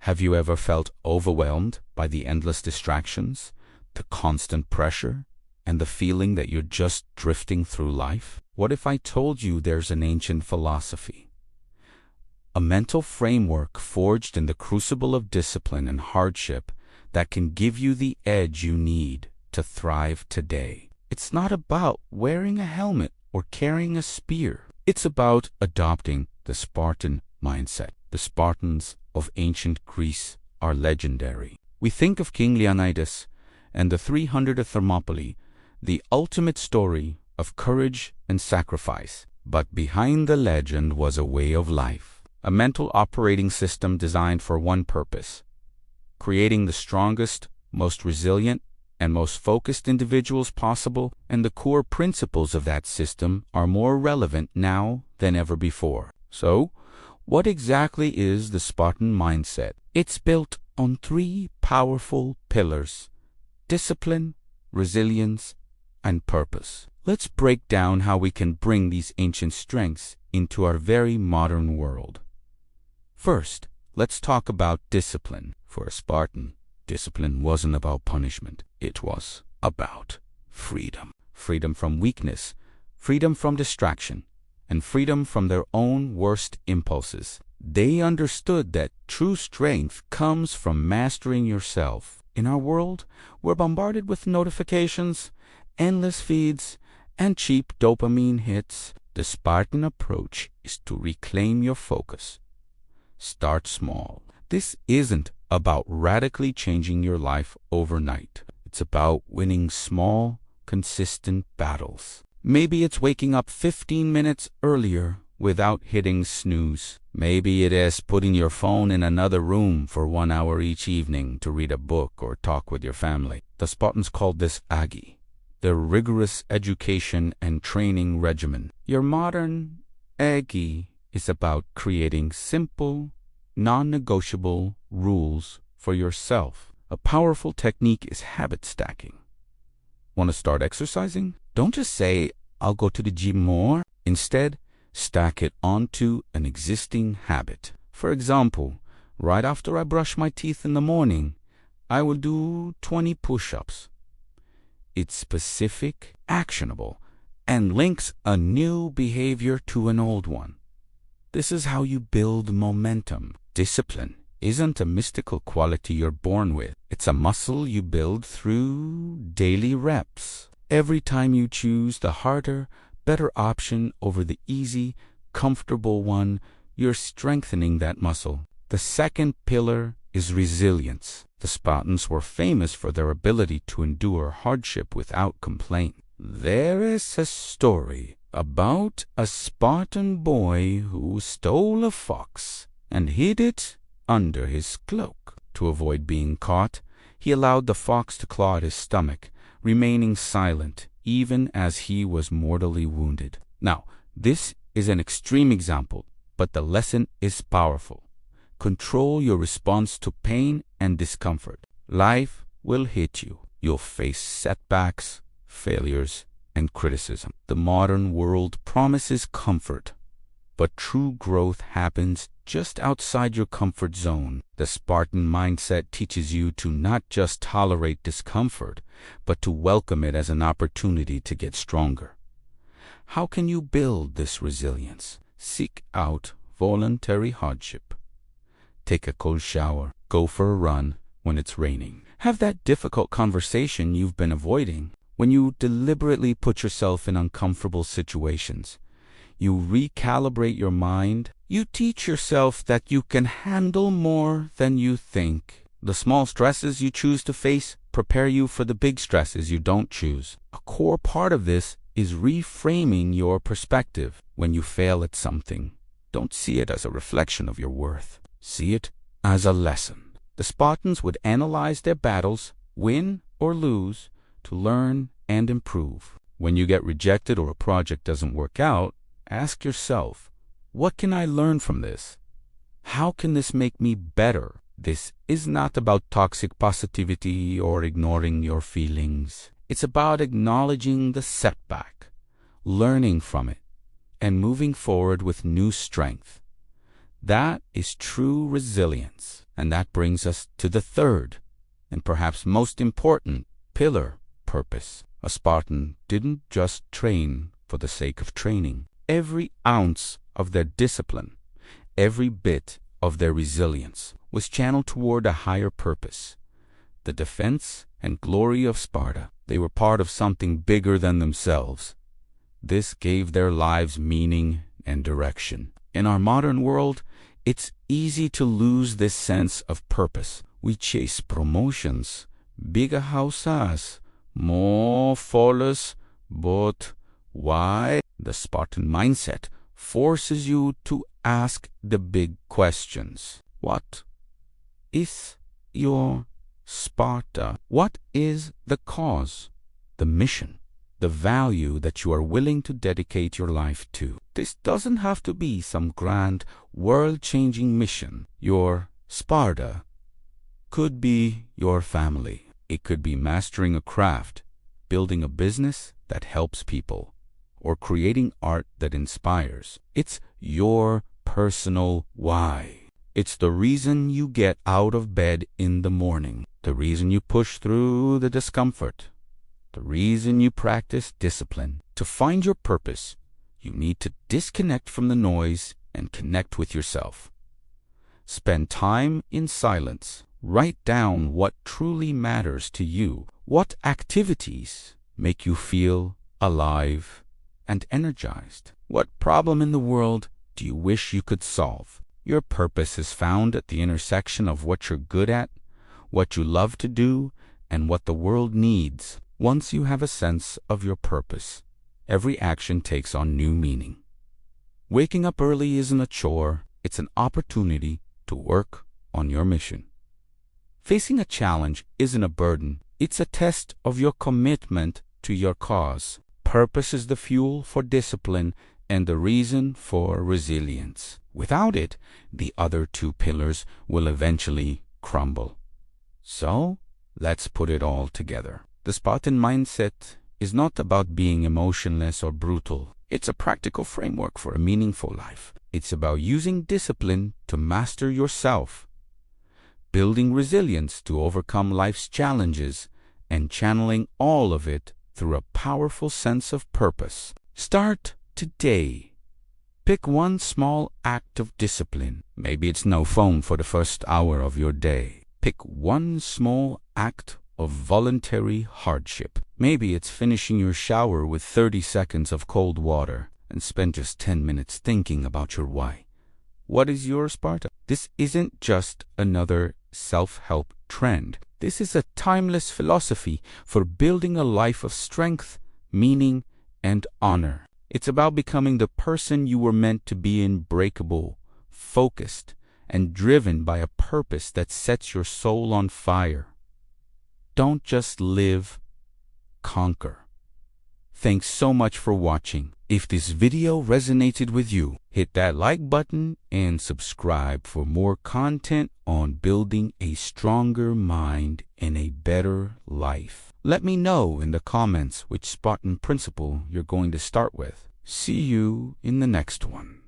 Have you ever felt overwhelmed by the endless distractions, the constant pressure, and the feeling that you're just drifting through life? What if I told you there's an ancient philosophy, a mental framework forged in the crucible of discipline and hardship that can give you the edge you need to thrive today? It's not about wearing a helmet or carrying a spear. It's about adopting the Spartan mindset. The Spartans of ancient Greece are legendary. We think of King Leonidas and the 300 of Thermopylae, the ultimate story of courage and sacrifice. But behind the legend was a way of life, a mental operating system designed for one purpose: creating the strongest, most resilient, and most focused individuals possible. And the core principles of that system are more relevant now than ever before. So, what exactly is the Spartan mindset? It's built on 3 powerful pillars: discipline, resilience, and purpose. Let's break down how we can bring these ancient strengths into our very modern world. First, let's talk about discipline. For a Spartan, discipline wasn't about punishment. It was about freedom. Freedom from weakness, freedom from distraction, and freedom from their own worst impulses. They understood that true strength comes from mastering yourself. In our world, we're bombarded with notifications, endless feeds, and cheap dopamine hits. The Spartan approach is to reclaim your focus. Start small. This isn't about radically changing your life overnight. It's about winning small, consistent battles. Maybe it's waking up 15 minutes earlier without hitting snooze. Maybe it is putting your phone in another room for 1 hour each evening to read a book or talk with your family. The Spartans called this agi, their rigorous education and training regimen. Your modern agi is about creating simple, non-negotiable rules for yourself. A powerful technique is habit stacking. Want to start exercising? Don't just say, "I'll go to the gym more." Instead, stack it onto an existing habit. For example, right after I brush my teeth in the morning, I will do 20 push-ups. It's specific, actionable, and links a new behavior to an old one. This is how you build momentum. Discipline isn't a mystical quality you're born with. It's a muscle you build through daily reps. Every time you choose the harder, better option over the easy, comfortable one, you're strengthening that muscle. The second pillar is resilience. The Spartans were famous for their ability to endure hardship without complaint. There is a story about a Spartan boy who stole a fox and hid it under his cloak. To avoid being caught, he allowed the fox to claw at his stomach, remaining silent even as he was mortally wounded. Now, this is an extreme example, but the lesson is powerful. Control your response to pain and discomfort. Life will hit you. You'll face setbacks, failures, and criticism. The modern world promises comfort, but true growth happens just outside your comfort zone. The Spartan mindset teaches you to not just tolerate discomfort, but to welcome it as an opportunity to get stronger. How can you build this resilience? Seek out voluntary hardship. Take a cold shower. Go for a run when it's raining. Have that difficult conversation you've been avoiding. When you deliberately put yourself in uncomfortable situations, you recalibrate your mind. You teach yourself that you can handle more than you think. The small stresses you choose to face prepare you for the big stresses you don't choose. A core part of this is reframing your perspective. When you fail at something, don't see it as a reflection of your worth. See it as a lesson. The Spartans would analyze their battles, win or lose, to learn and improve. When you get rejected or a project doesn't work out, ask yourself, what can I learn from this? How can this make me better? This is not about toxic positivity or ignoring your feelings. It's about acknowledging the setback, learning from it, and moving forward with new strength. That is true resilience. And that brings us to the third, and perhaps most important, pillar: purpose. A Spartan didn't just train for the sake of training. Every ounce of their discipline, every bit of their resilience was channeled toward a higher purpose: the defense and glory of Sparta. They were part of something bigger than themselves. This gave their lives meaning and direction. In our modern world, it's easy to lose this sense of purpose. We chase promotions, bigger houses, more followers, but why? The Spartan mindset forces you to ask the big questions. What is your Sparta? What is the cause, the mission, the value that you are willing to dedicate your life to? This doesn't have to be some grand, world-changing mission. Your Sparta could be your family. It could be mastering a craft, building a business that helps people, or creating art that inspires. It's your personal why. It's the reason you get out of bed in the morning, the reason you push through the discomfort, the reason you practice discipline. To find your purpose, you need to disconnect from the noise and connect with yourself. Spend time in silence. Write down what truly matters to you. What activities make you feel alive and energized? What problem in the world do you wish you could solve? Your purpose is found at the intersection of what you're good at, what you love to do, and what the world needs. Once you have a sense of your purpose, every action takes on new meaning. Waking up early isn't a chore, it's an opportunity to work on your mission. Facing a challenge isn't a burden, it's a test of your commitment to your cause. Purpose is the fuel for discipline and the reason for resilience. Without it, the other two pillars will eventually crumble. So, let's put it all together. The Spartan mindset is not about being emotionless or brutal. It's a practical framework for a meaningful life. It's about using discipline to master yourself, building resilience to overcome life's challenges, and channeling all of it through a powerful sense of purpose. Start today. Pick one small act of discipline. Maybe it's no phone for the first hour of your day. Pick one small act of voluntary hardship. Maybe it's finishing your shower with 30 seconds of cold water, and spend just 10 minutes thinking about your why. What is your Sparta? This isn't just another self-help trend. This is a timeless philosophy for building a life of strength, meaning, and honor. It's about becoming the person you were meant to be: unbreakable, focused, and driven by a purpose that sets your soul on fire. Don't just live, conquer. Thanks so much for watching. If this video resonated with you, hit that like button and subscribe for more content on building a stronger mind and a better life. Let me know in the comments which Spartan principle you're going to start with. See you in the next one.